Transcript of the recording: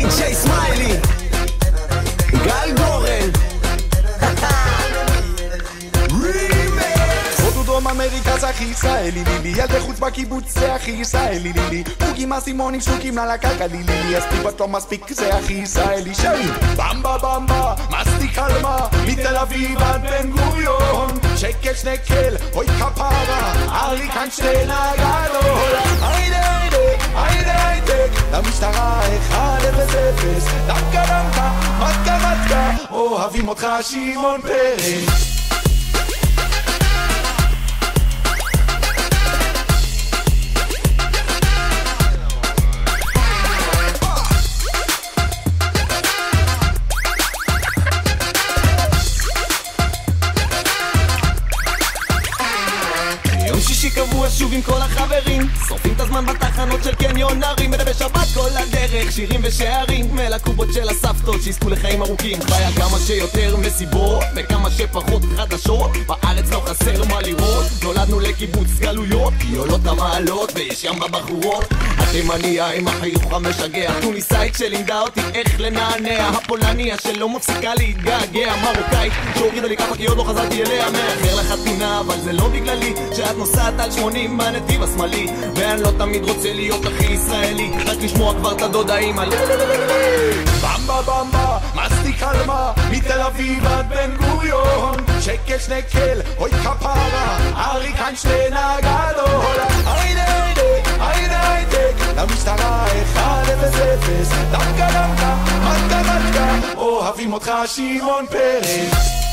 די.ג'יי סמיילי, גל גורן, דרום אמריקה זה הכי ישראלי לילי, ילדי חוץ בקיבוץ זה הכי ישראלי לילי, פוגים אסימונים שטוקים לה לקרקע לילי, הספיבות לא מספיק זה הכי ישראלי שלי. במבה במבה, מסטיק אלמה, מתל אביב עד בן גוריון, שקל שנקל, אוי כפרה, אריק איינשטיין הגדול. היידה, למשטרה 100, דמקה, מתקה, אוהבים אותך שמעון פרס. קבוע שוב עם כל החברים, שורפים את הזמן בתחנות של קניונרים, מדבר שבת כל הדרך, שירים ושערים מלקובות של הסבתות שיזכו לחיים ארוכים. חיה כמה שיותר מסיבות וכמה שפחות חדשות, בארץ לא חסר מה לראות, נולדנו לקיבוץ גלויות, כי עולות המעלות ויש ים בבחורות. התימניה עם החיוך המשגע, טוניסאית שלימדה אותי איך לנענע, הפולניה שלא מפסיקה להתגעגע, מרוקאית שהורידה לי ככה כי עוד לא חזרתי אליה, מאחר לחתונה אבל זה לא בגללי שאת נוסעת על 80 בנתיב השמאלי, ואני לא תמיד רוצה להיות הכי ישראלי, רק לשמוע כבר את הדודאים על במבה במבה, מסטיק אלמה, מתל אביב עד בן גוריון, שקל שנקל, אוי כפרה, אריק איינשטיין הגדול. היידה, למשטרה 100, דמקה, מתקה, אוהבים אותך שמעון פרס.